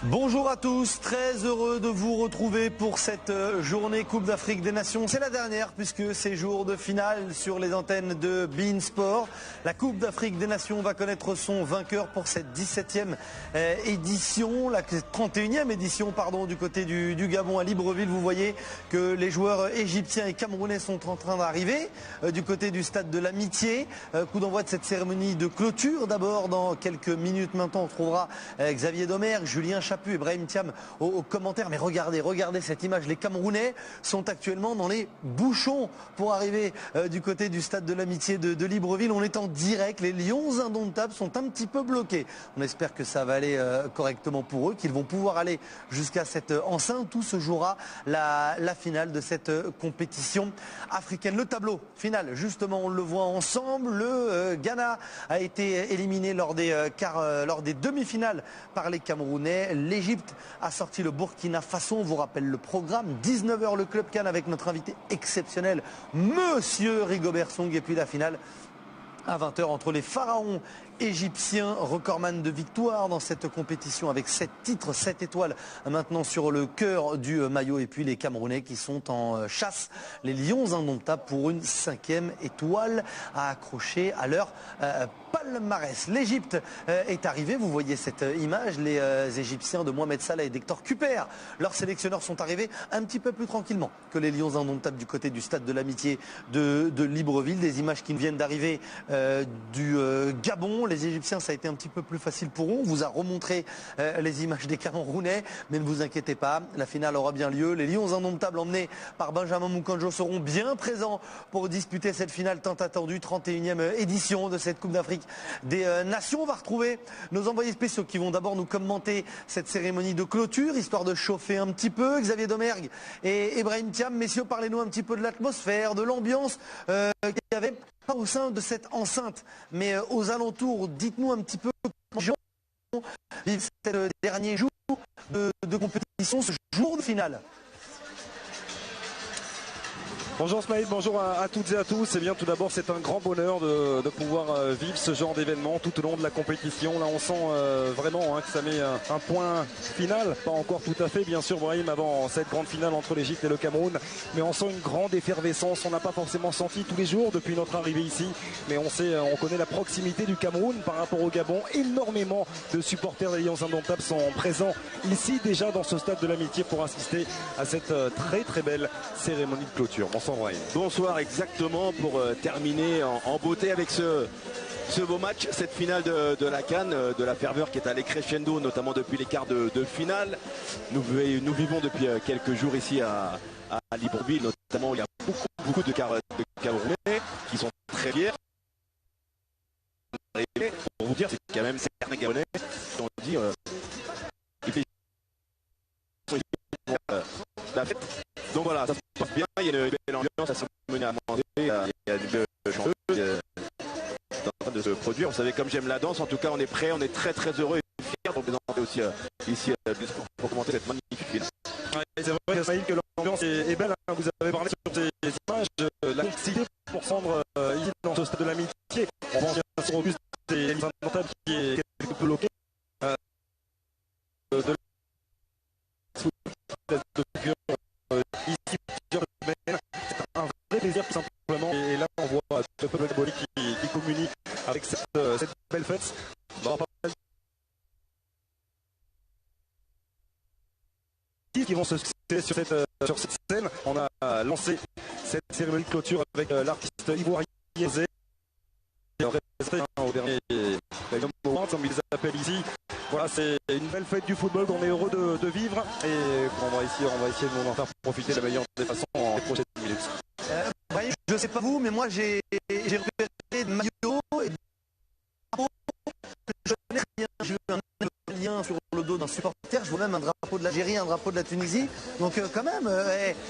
Bonjour à tous, très heureux de vous retrouver pour cette journée Coupe d'Afrique des Nations. C'est la dernière puisque c'est jour de finale sur les antennes de beIN Sport. La Coupe d'Afrique des Nations va connaître son vainqueur pour cette 17e édition, la 31e édition du côté du Gabon à Libreville. Vous voyez que les joueurs égyptiens et camerounais sont en train d'arriver du côté du stade de l'Amitié. Coup d'envoi de cette cérémonie de clôture. D'abord, dans quelques minutes maintenant, on trouvera Xavier Domergue, Julien Chaput et Brahim Thiam aux commentaires. Mais regardez cette image. Les Camerounais sont actuellement dans les bouchons pour arriver du côté du stade de l'Amitié de Libreville. On est en direct. Les Lions indomptables sont un petit peu bloqués. On espère que ça va aller correctement pour eux, qu'ils vont pouvoir aller jusqu'à cette enceinte où se jouera la finale de cette compétition africaine. Le tableau final, justement, on le voit ensemble. Le Ghana a été éliminé lors des demi-finales par les Camerounais. L'Égypte a sorti le Burkina Faso. On vous rappelle le programme. 19h le Club Cannes avec notre invité exceptionnel, Monsieur Rigobert Song. Et puis la finale à 20h entre les pharaons égyptiens, recordman de victoire dans cette compétition avec 7 titres, 7 étoiles maintenant sur le cœur du maillot, et puis les Camerounais qui sont en chasse, les Lions indomptables, pour une 5e étoile à accrocher à leur palmarès. L'Égypte est arrivée, vous voyez cette image, les Égyptiens de Mohamed Salah et d'Hector Cúper, leurs sélectionneurs, sont arrivés un petit peu plus tranquillement que les Lions indomptables du côté du stade de l'Amitié de Libreville. Des images qui viennent d'arriver du Gabon. Les Égyptiens, ça a été un petit peu plus facile pour eux. On vous a remontré les images des Camerounais, mais ne vous inquiétez pas, la finale aura bien lieu. Les Lions indomptables emmenés par Benjamin Moukanjo seront bien présents pour disputer cette finale tant attendue, 31e édition de cette Coupe d'Afrique des Nations. On va retrouver nos envoyés spéciaux qui vont d'abord nous commenter cette cérémonie de clôture, histoire de chauffer un petit peu. Xavier Domergue et Brahim Thiam, messieurs, parlez-nous un petit peu de l'atmosphère, de l'ambiance qu'il y avait, pas au sein de cette enceinte, mais aux alentours. Dites-nous un petit peu comment les gens vivent ces derniers jours de compétition, ce jour de finale. Bonjour Smaïl, bonjour à toutes et à tous. Et bien tout d'abord, c'est un grand bonheur de pouvoir vivre ce genre d'événement tout au long de la compétition. Là, on sent vraiment que ça met un point final, pas encore tout à fait bien sûr Brahim, avant cette grande finale entre l'Égypte et le Cameroun, mais on sent une grande effervescence. On n'a pas forcément senti tous les jours depuis notre arrivée ici, mais on connaît la proximité du Cameroun par rapport au Gabon. Énormément de supporters des Lions indomptables sont présents ici déjà dans ce stade de l'Amitié pour assister à cette très très belle cérémonie de clôture. Bonsoir, exactement, pour terminer en beauté avec ce beau match, cette finale de la CAN, de la ferveur qui est allée crescendo, notamment depuis les quarts de finale. Nous vivons depuis quelques jours ici à Libreville, notamment, où il y a beaucoup de Camerounais qui sont très fiers. Pour vous dire, c'est quand même certains Camerounais qui ont dit la fête. Donc voilà, ça se passe bien, il y a une belle ambiance, la cérémonie à manger, il y a une belle chanteuse qui est en train de se produire. Vous savez, comme j'aime la danse, en tout cas on est prêt, on est très très heureux et fiers de présenter aussi ici pour commenter cette magnifique finale. Ouais, c'est vrai Ismaël, que l'ambiance est belle, hein. Vous avez parlé sur ces images, la complexité pour prendre ici dans ce stade de l'Amitié. On pense bien sûr au bus des Lions indomptables qui est quelque peu bloqué. Ici plusieurs semaines, c'est un vrai plaisir tout simplement, et là on voit le peuple gabonais qui communique avec cette belle fête. Qui vont se succéder sur cette scène. On a lancé cette cérémonie de clôture avec l'artiste ivoirien Zé, au dernier moment, comme ils appellent ici. Voilà, c'est une belle fête du football qu'on est heureux de vivre, et on va essayer de nous en faire profiter de la meilleure des façons en les prochaines minutes. Je sais pas vous, mais moi j'ai repéré des maillots et des drapeaux que je connais rien. J'ai eu un lien sur le dos d'un supporter, je vois même un drapeau de l'Algérie, un drapeau de la Tunisie. Donc quand même,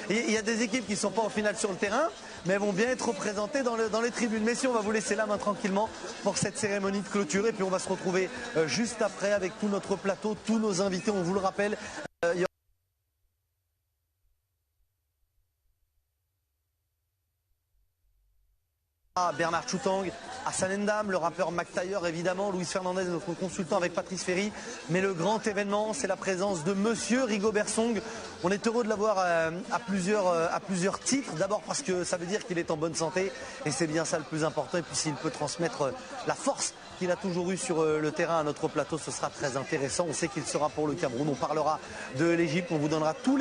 il y a des équipes qui ne sont pas au final sur le terrain, mais elles vont bien être représentées dans les tribunes. Messieurs, on va vous laisser la main tranquillement pour cette cérémonie de clôture, et puis on va se retrouver juste après avec tout notre plateau, tous nos invités, on vous le rappelle. Il y Bernard Choutang, Hassan Ndam, le rappeur Mac Taylor évidemment, Luis Fernandez, notre consultant avec Patrice Ferry. Mais le grand événement, c'est la présence de Monsieur Rigobert Song. On est heureux de l'avoir à plusieurs titres. D'abord parce que ça veut dire qu'il est en bonne santé et c'est bien ça le plus important. Et puis s'il peut transmettre la force qu'il a toujours eu sur le terrain à notre plateau, ce sera très intéressant. On sait qu'il sera pour le Cameroun. On parlera de l'Égypte. On vous donnera toutes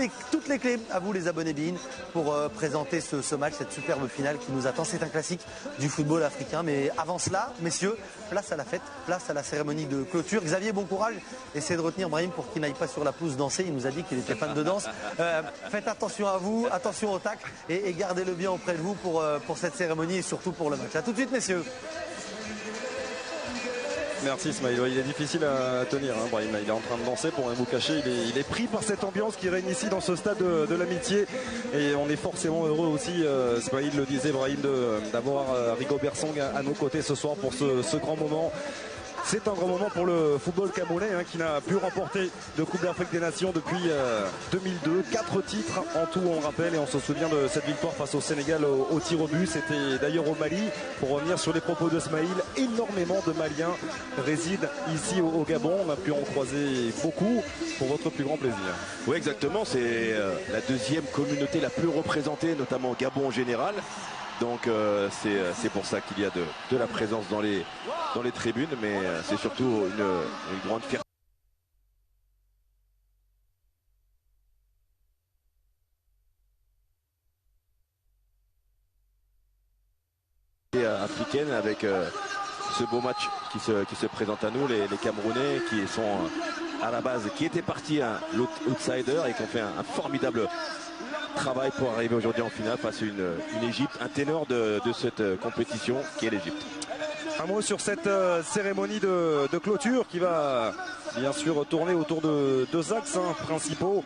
les clés à vous les abonnés BeIN pour présenter ce match, cette superbe finale qui nous attend. C'est un classique du football africain. Mais avant cela, messieurs, place à la fête, place à la cérémonie de clôture. Xavier, bon courage. Essayez de retenir Brahim pour qu'il n'aille pas sur la pelouse danser. Il nous a dit qu'il était fan de danse. Faites attention à vous, attention au tac et gardez-le bien auprès de vous pour cette cérémonie et surtout pour le match. A tout de suite, messieurs. Merci Smaïl, il est difficile à tenir, hein, Brahim. Il est en train de danser pour rien vous cacher, il est pris par cette ambiance qui règne ici dans ce stade de l'amitié et on est forcément heureux aussi, Smaïl le disait Brahim, d'avoir Rigobert Song à nos côtés ce soir pour ce grand moment. C'est un grand moment pour le football camerounais qui n'a plus remporté de Coupe d'Afrique des Nations depuis 2002. 4 titres en tout, on rappelle, et on se souvient de cette victoire face au Sénégal au tir au but. C'était d'ailleurs au Mali. Pour revenir sur les propos de Smaïl, énormément de Maliens résident ici au Gabon. On a pu en croiser beaucoup pour votre plus grand plaisir. Oui, exactement. C'est la deuxième communauté la plus représentée, notamment au Gabon en général. Donc c'est pour ça qu'il y a de la présence dans les tribunes, mais c'est surtout une grande fierté africaine avec ce beau match qui se présente à nous, les Camerounais qui sont à la base, qui étaient partis à l'outsider et qui ont fait un formidable travail pour arriver aujourd'hui en finale face à une Égypte, un ténor de cette compétition qui est l'Égypte. Un mot sur cette cérémonie de clôture qui va bien sûr tourner autour de 2 axes principaux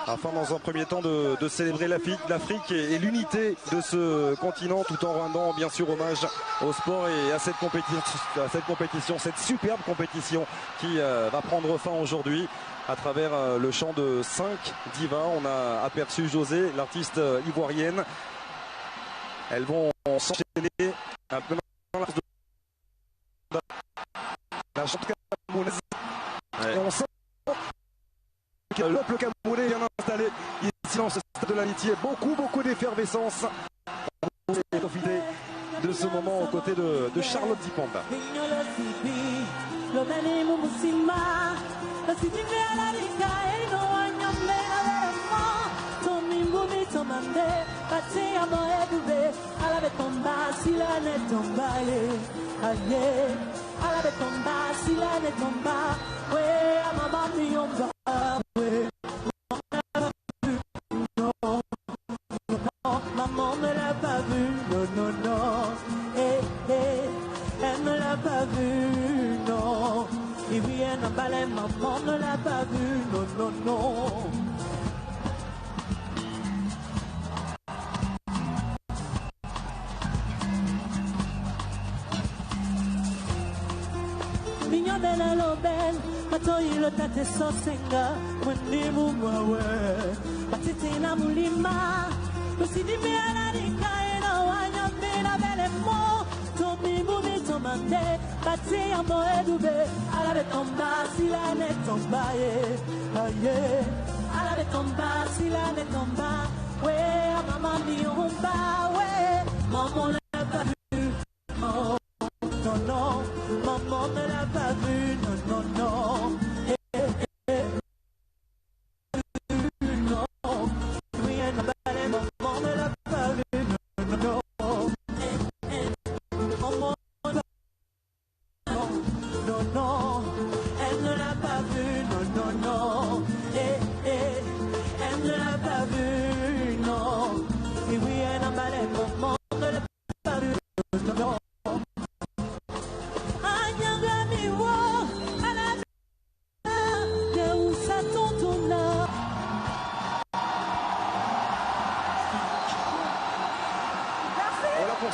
afin dans un premier temps de célébrer l'Afrique et l'unité de ce continent tout en rendant bien sûr hommage au sport et à cette compétition, cette superbe compétition qui va prendre fin aujourd'hui. À travers le chant de 5 divas, on a aperçu José, l'artiste ivoirienne. Elles vont s'enchaîner la chanteuse camerounaise. Et on sent que le peuple camerounais vient installé ici dans ce stade de l'amitié. Beaucoup d'effervescence. On va profiter de ce moment aux côtés de Charlotte Dipanda. Maman ne l'a pas vu, non, elle ne l'a pas vu, non. Et oui, elle n'a pas les maman ne l'a pas vu, non. Mignon de la lobel, matoi le tate sosenga, mwenimu mwawe, batite na mulima. Si di me ala di kaina wanya me na bele mo to mi bumi to mande bati amo edube ala be tomba sila ne tomba ye ala be tomba sila ne tomba we mama mi umba we maman l'a pas vu non maman ne l'a pas vu non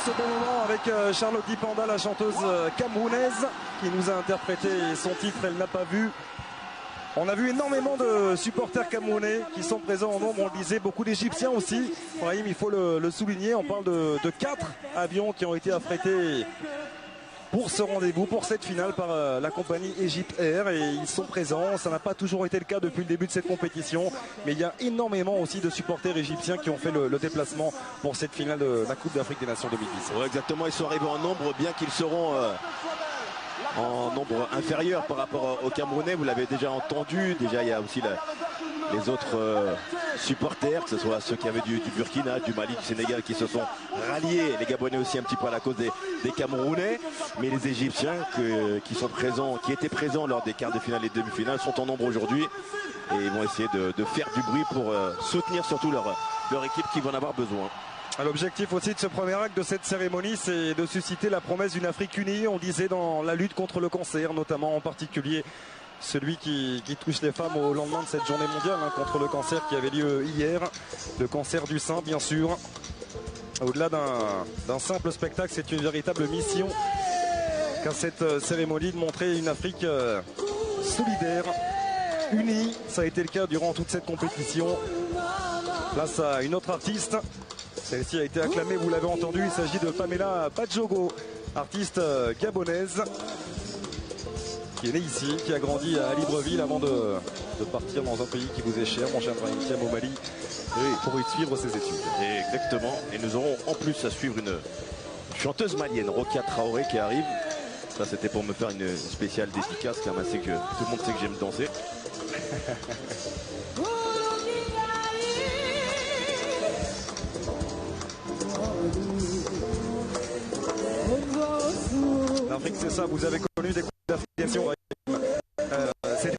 Ce bon moment avec Charlotte Dipanda, la chanteuse camerounaise qui nous a interprété son titre Elle n'a pas vu. On a vu énormément de supporters camerounais qui sont présents en nombre, on le disait, beaucoup d'Égyptiens aussi. Brahim, il faut le souligner, on parle de 4 avions qui ont été affrétés pour ce rendez-vous, pour cette finale par la compagnie Egypt Air, et ils sont présents. Ça n'a pas toujours été le cas depuis le début de cette compétition, mais il y a énormément aussi de supporters égyptiens qui ont fait le déplacement pour cette finale de la Coupe d'Afrique des Nations 2010. Ouais, exactement, ils sont arrivés en nombre, bien qu'ils seront en nombre inférieur par rapport aux Camerounais. Vous l'avez déjà entendu, déjà il y a aussi les autres supporters, que ce soit ceux qui avaient du Burkina, du Mali, du Sénégal, qui se sont ralliés, les Gabonais aussi un petit peu à la cause des Camerounais, mais les Égyptiens qui sont présents, qui étaient présents lors des quarts de finale et demi-finales sont en nombre aujourd'hui et ils vont essayer de faire du bruit pour soutenir surtout leur équipe qui va en avoir besoin. L'objectif aussi de ce premier acte de cette cérémonie, c'est de susciter la promesse d'une Afrique unie, on disait, dans la lutte contre le cancer, notamment en particulier celui qui touche les femmes au lendemain de cette journée mondiale contre le cancer qui avait lieu hier, le cancer du sein bien sûr. Au-delà d'un simple spectacle, c'est une véritable mission qu'à cette cérémonie de montrer une Afrique solidaire, unie. Ça a été le cas durant toute cette compétition. Place à une autre artiste. Celle-ci a été acclamée, vous l'avez entendu, il s'agit de Pamela Badjogo, artiste gabonaise, qui est née ici, qui a grandi à Libreville avant de partir dans un pays qui vous est cher, mon cher Brahim, au Mali, pour y suivre ses études. Et exactement, et nous aurons en plus à suivre une chanteuse malienne, Rokia Traoré, qui arrive. Ça c'était pour me faire une spéciale dédicace, car c'est que tout le monde sait que j'aime danser. L'Afrique, c'est ça, vous avez connu des Coupes d'Afrique des Nations. C'est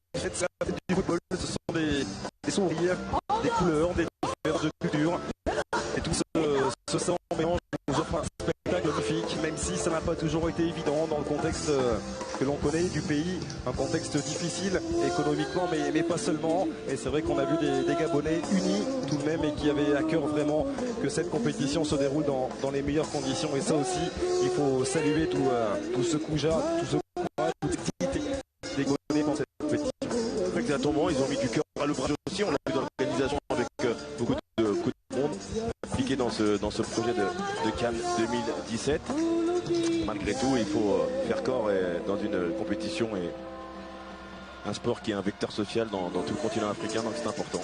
du football, ce sont des sourires, des couleurs, des différences de culture. Et tout ce sang mélange nous offre un spectacle magnifique, même si ça n'a pas toujours été évident dans le contexte que l'on connaît du pays, un contexte difficile économiquement, mais pas seulement. Et c'est vrai qu'on a vu des Gabonais unis tout de même et qui avaient à cœur vraiment que cette compétition se déroule dans les meilleures conditions. Et ça aussi, il faut saluer tout ce couja, tout ce courage, toute cette dignité des Gabonais dans cette compétition. Exactement, ils ont mis du cœur à l'ouvrage aussi. On l'a vu dans l'organisation avec beaucoup de monde impliqué dans ce projet de Cannes 2017. Malgré tout, il faut faire corps dans une compétition et un sport qui est un vecteur social dans tout le continent africain, donc c'est important.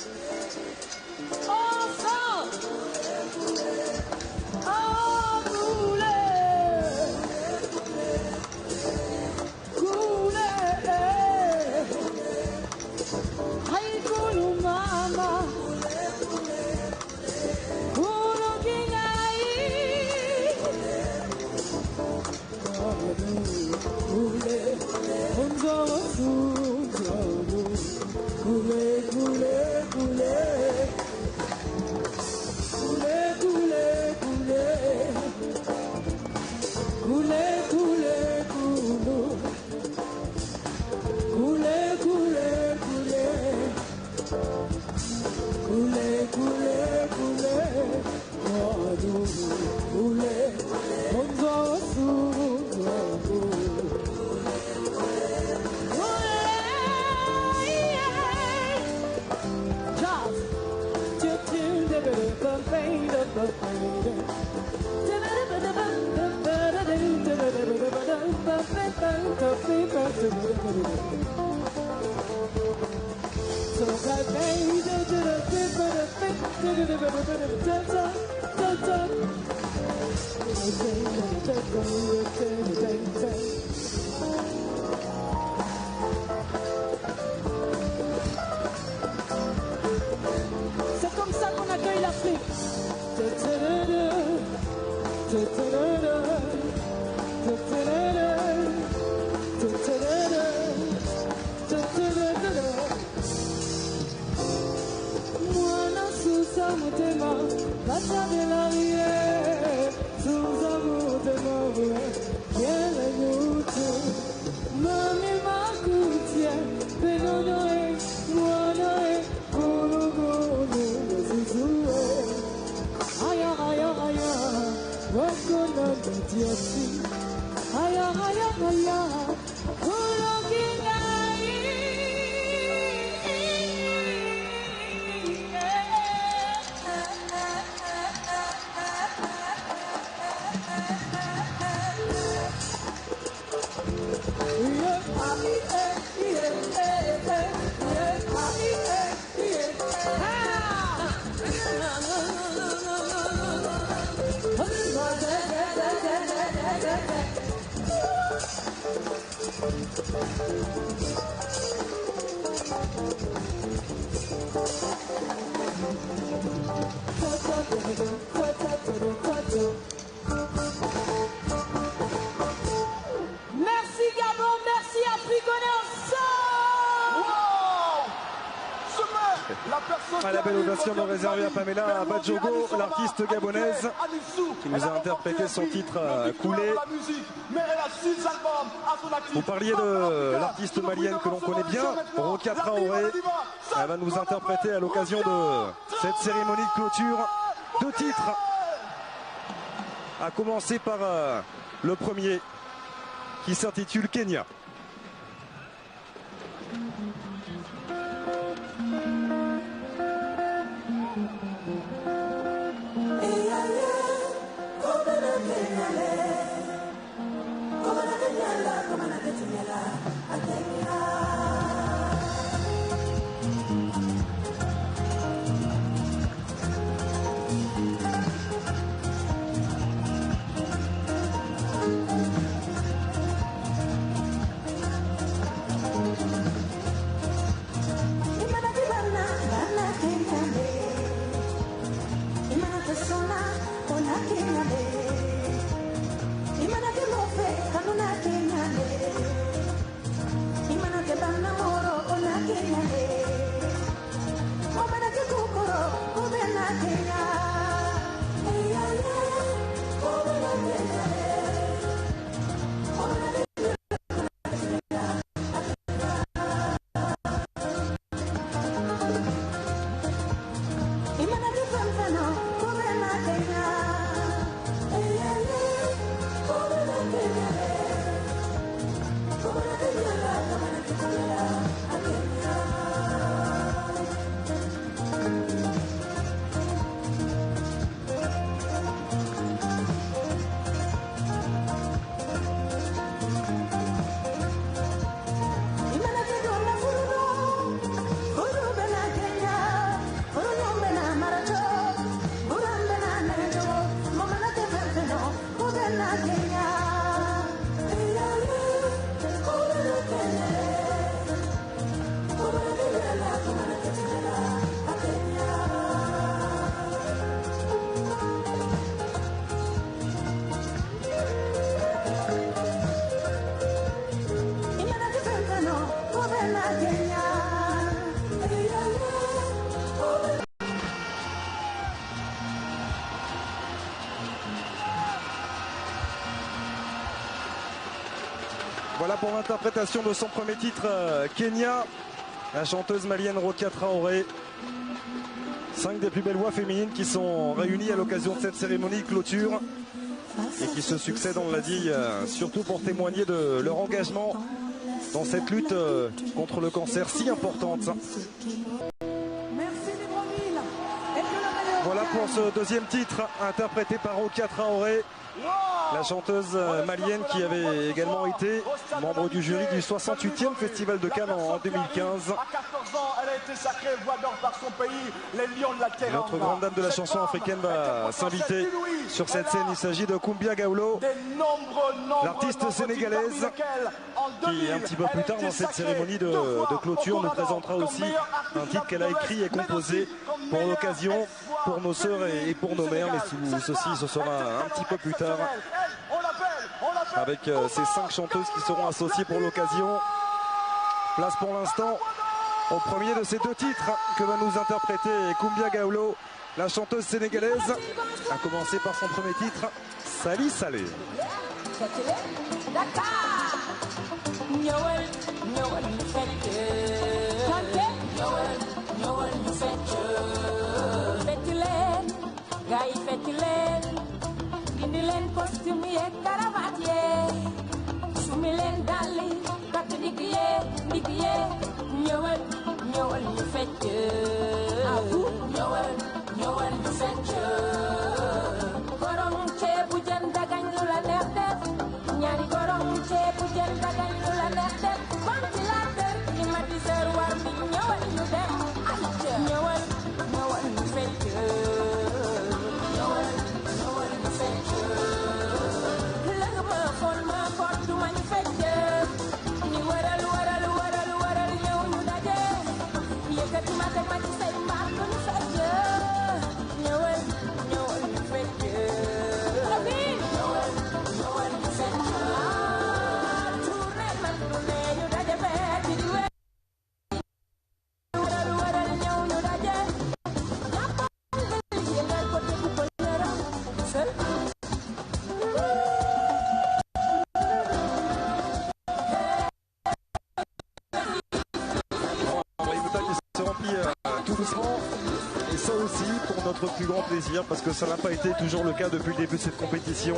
C'est comme ça qu'on accueille l'Afrique. Gabon, merci Afrique, on est ensemble. La belle ovation réservée à Pamela Badjogo, l'artiste gabonaise qui nous a interprété son titre Coulé. Vous parliez de l'artiste malienne que l'on connaît bien, Rokia Traoré. Elle va nous interpréter à l'occasion de cette cérémonie de clôture 2 titres. À commencer par le premier qui s'intitule Kenya. Voilà pour l'interprétation de son premier titre, Kenya, la chanteuse malienne Rokia Traoré. 5 des plus belles voix féminines qui sont réunies à l'occasion de cette cérémonie de clôture et qui se succèdent, on l'a dit, surtout pour témoigner de leur engagement dans cette lutte contre le cancer si importante. Voilà pour ce deuxième titre interprété par Rokia Traoré, la chanteuse malienne qui avait également été membre du jury du 68e Festival de Cannes en 2015. À 14 ans, elle a été sacrée voix d'or par son pays, les Lions de la Teranga. Notre grande dame de la chanson africaine va s'inviter sur cette scène. Il s'agit de Kumbia Gawlo, l'artiste sénégalaise qui, un petit peu plus tard dans cette cérémonie de clôture, nous présentera aussi un titre qu'elle a écrit et composé pour l'occasion, pour nos sœurs et pour nos mères. Mais ceci, ce sera un petit peu plus tard, avec ces 5 chanteuses qui seront associées pour l'occasion. Place pour l'instant au premier de ces 2 titres que va nous interpréter Kumbia Gawlo, la chanteuse sénégalaise, à commencer par son premier titre, Sali Salé. ñëwal ñu fecc ñëwal ñu fecc gorom ceebu jën dagañ lu la neex def ñaari gorom ceebu jën dagañ lu la neex def tout doucement. Et ça aussi pour notre plus grand plaisir, parce que ça n'a pas été toujours le cas depuis le début de cette compétition.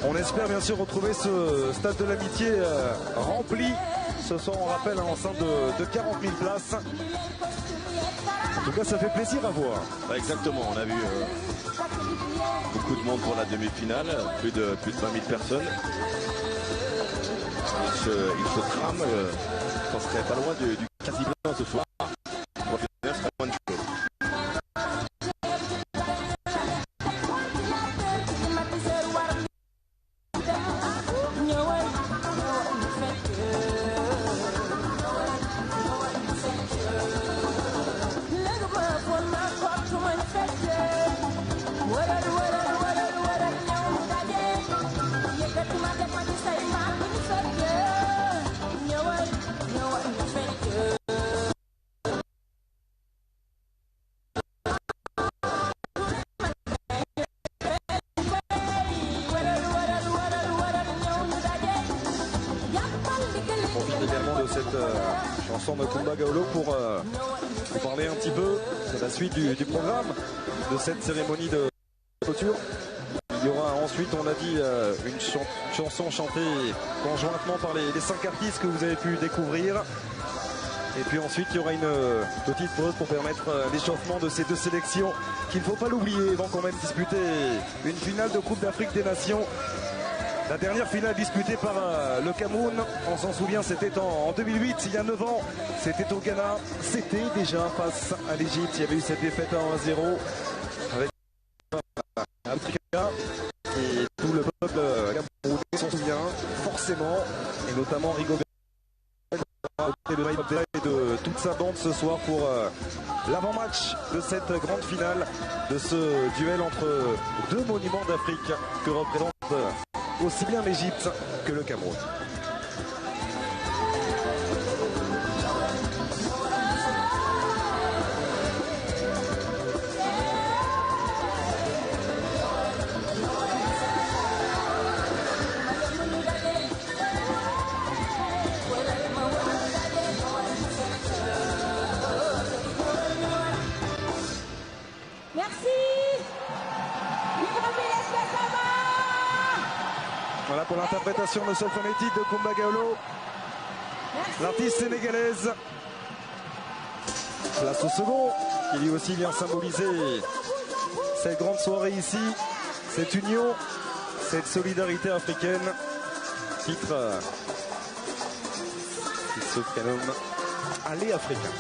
On espère bien sûr retrouver ce stade de l'amitié rempli ce soir, on rappelle, en enceinte de 40 000 places. En tout cas, ça fait plaisir à voir. Exactement, on a vu beaucoup de monde pour la demi-finale, plus de 20 000 personnes. Il se trame, on serait pas loin du quasi plein ce soir. Pour la finale, ce serait moins de choses. De Kumba Gawlo pour vous parler un petit peu de la suite du programme de cette cérémonie de clôture. Il y aura ensuite, on l'a dit, une chanson chantée conjointement par les 5 artistes que vous avez pu découvrir. Et puis ensuite, il y aura une petite pause pour permettre l'échauffement de ces deux sélections qu'il ne faut pas l'oublier avant qu'on même disputer une finale de Coupe d'Afrique des Nations. La dernière finale disputée par le Cameroun, on s'en souvient, c'était en 2008, il y a 9 ans. C'était au Ghana, c'était déjà face à l'Égypte. Il y avait eu cette défaite à 1-0 avec Africa. Et tout le peuple camerounais s'en souvient forcément, et notamment Rigobert et de toute sa bande ce soir pour l'avant-match de cette grande finale, de ce duel entre deux monuments d'Afrique que représente aussi bien l'Égypte que le Cameroun. Voilà pour l'interprétation de ce premier titre de Kumba Gawlo, l'artiste sénégalaise. Place au second, qui lui aussi vient symboliser cette grande soirée ici, cette union, cette solidarité africaine. Titre qui se prénomme Allez Africain.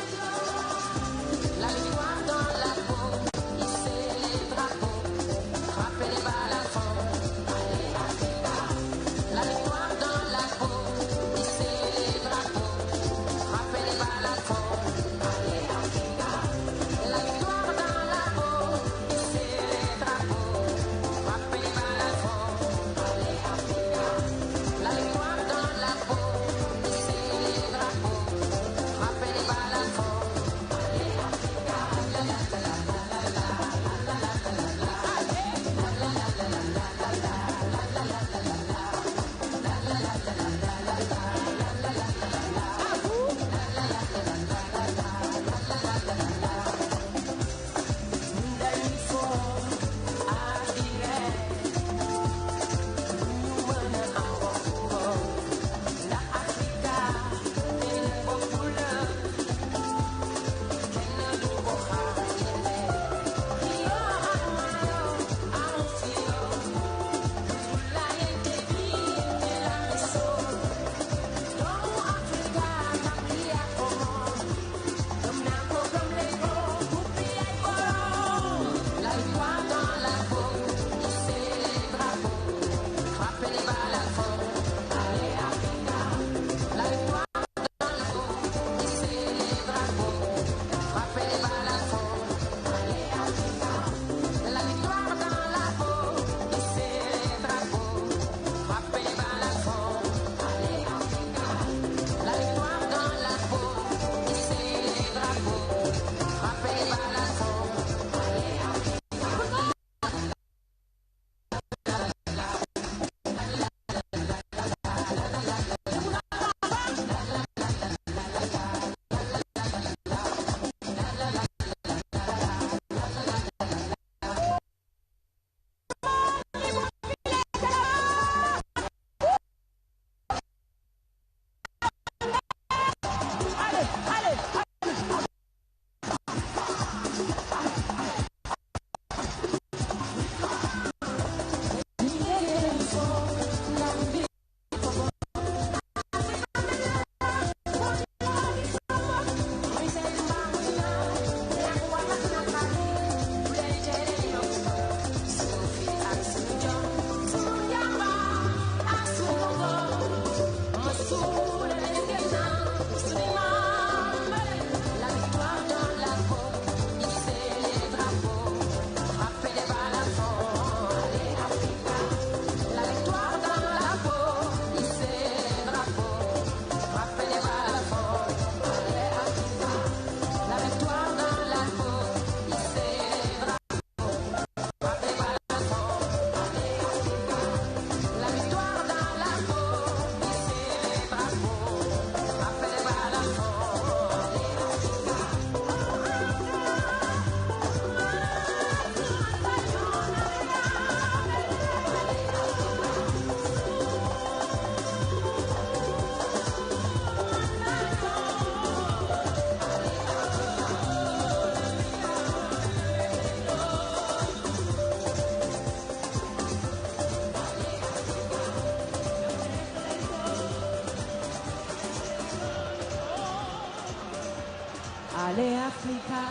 Africa.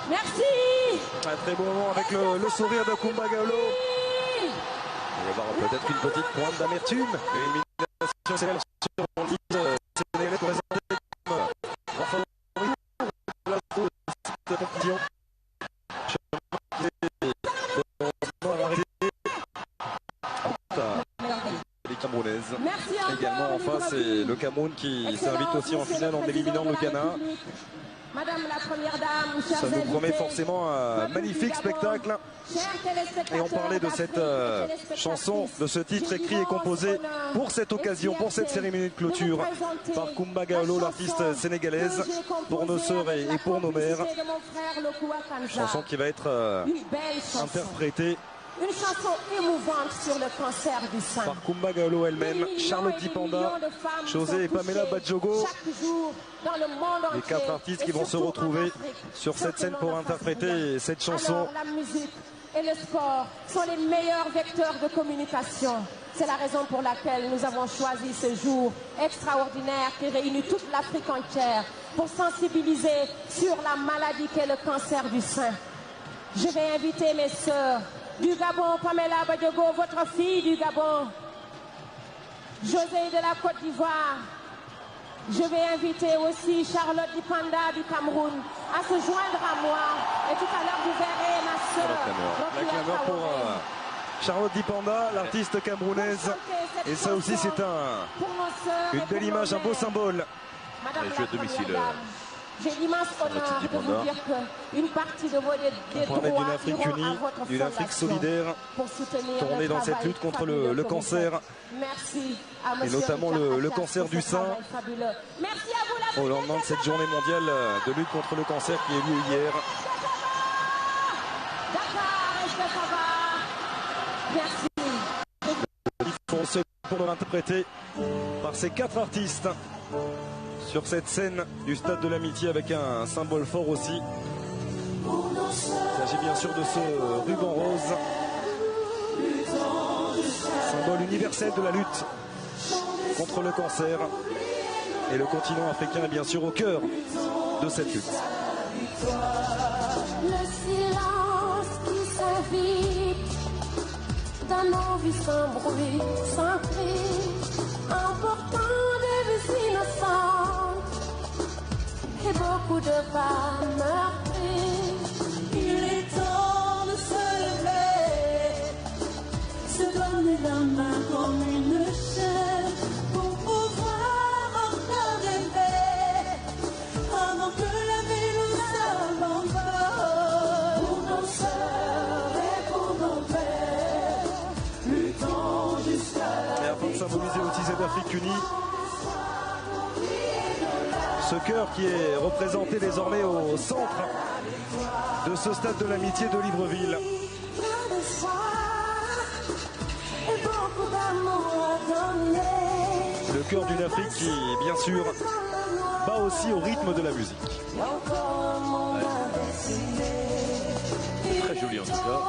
Merci. Un très beau moment avec le sourire de Kumba Gawlo. On va avoir peut-être une petute pointe d'amertume. Élimination sénégalaise sur le sénégalais présenté comme en favori de la compétition. Les Camerounaises. Également en face, c'est le Cameroun qui s'invite aussi en finale en éliminant le Ghana. Madame la Première Dame, Ça nous promet forcément un magnifique spectacle. Et on parlait de cette chanson, de ce titre écrit et composé pour cette occasion, pour cette cérémonie de clôture, par Kumba Gawlo, l'artiste sénégalaise, pour nos sœurs et pour nos mères. Chanson qui va être interprétée une chanson émouvante sur le cancer du sein. par Kumba Gawlo elle-même, Charlotte Dipanda, José et Pamela Badjogo. Les 4 artistes qui vont se retrouver sur cette scène pour interpréter cette chanson. Alors, la musique et le sport sont les meilleurs vecteurs de communication. C'est la raison pour laquelle nous avons choisi ce jour extraordinaire qui réunit toute l'Afrique entière pour sensibiliser sur la maladie qu'est le cancer du sein. Je vais inviter mes sœurs du Gabon, Pamela Badjogo, votre fille du Gabon, José de la Côte d'Ivoire. Je vais inviter aussi Charlotte Dipanda du Cameroun à se joindre à moi. Et tout à l'heure, vous verrez ma sœur. La clameur pour Charlotte Dipanda, l'artiste camerounaise. Et ça aussi, c'est une belle image, un beau symbole. Elle joue à domicile. J'ai l'immense honneur de vous dire qu'une partie de vos D'une Afrique unie, d'une Afrique solidaire, tournée dans cette lutte contre le cancer. Merci et notamment le cancer du sein. Merci à vous, au lendemain de cette journée mondiale de lutte contre le cancer qui est lieu hier. Merci. Pour l'interpréter par ces 4 artistes sur cette scène du Stade de l'Amitié avec un symbole fort aussi. Il s'agit bien sûr de ce ruban rose, symbole universel de la lutte contre le cancer. Et le continent africain est bien sûr au cœur de cette lutte. Le silence qui s'invite dans nos vies sans bruit, sans cri, emportant des vies innocentes et beaucoup de femmes meurtries. Il est temps de se lever, se donner la main comme une chaîne pour pouvoir encore rêver avant que la vie nous abandonne. Pour nos sœurs et pour nos pères, luttons jusqu'à la Et afin de symboliser aussi cette Afrique unie, ce cœur qui est représenté désormais au centre de ce Stade de l'Amitié de Libreville. Le cœur d'une Afrique qui, bien sûr, bat aussi au rythme de la musique. Très joli en tout cas.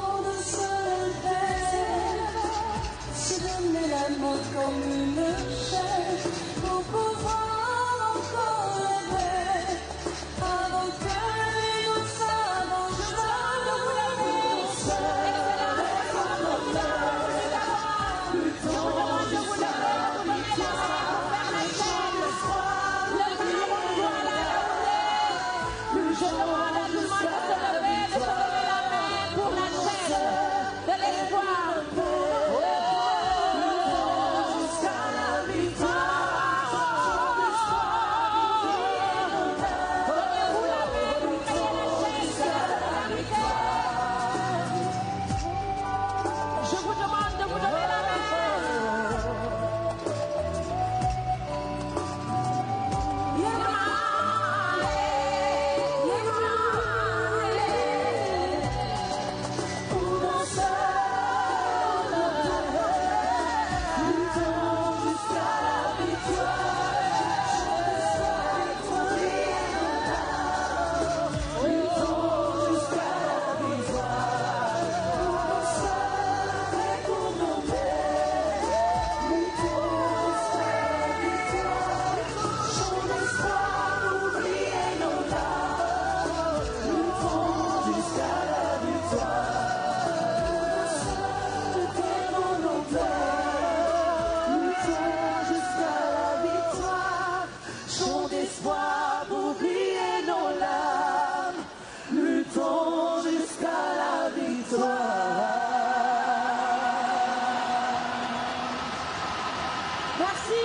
Merci.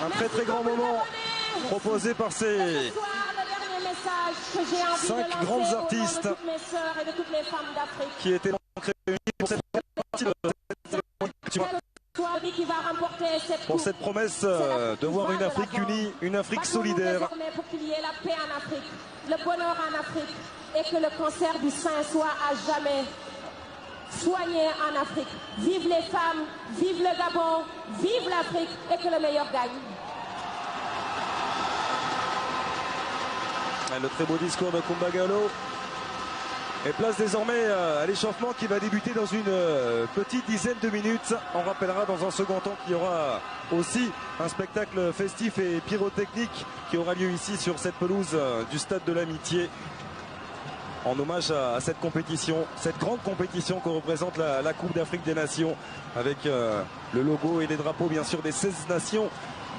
Un très très grand moment proposé par ces 5 grandes artistes qui étaient réunis pour cette partie pour cette promesse de voir une Afrique unie, une Afrique solidaire. Pour qu'il y ait la paix en Afrique, le bonheur en Afrique et que le cancer du sein soit à jamais soigné en Afrique. Vive les femmes, vive le Gabon, vive l'Afrique et que le meilleur gagne. Le très beau discours de Coumba Gallo. Et place désormais à l'échauffement qui va débuter dans une petite dizaine de minutes. On rappellera dans un second temps qu'il y aura aussi un spectacle festif et pyrotechnique qui aura lieu ici sur cette pelouse du Stade de l'Amitié. En hommage à cette compétition, cette grande compétition que représente la Coupe d'Afrique des Nations, avec le logo et les drapeaux bien sûr des 16 nations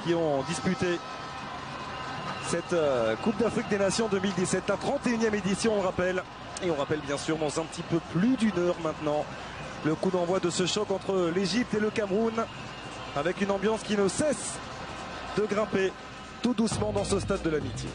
qui ont disputé cette Coupe d'Afrique des Nations 2017, la 31e édition on rappelle. Et on rappelle bien sûr dans un petit peu plus d'une heure maintenant le coup d'envoi de ce choc entre l'Égypte et le Cameroun, avec une ambiance qui ne cesse de grimper tout doucement dans ce Stade de l'Amitié.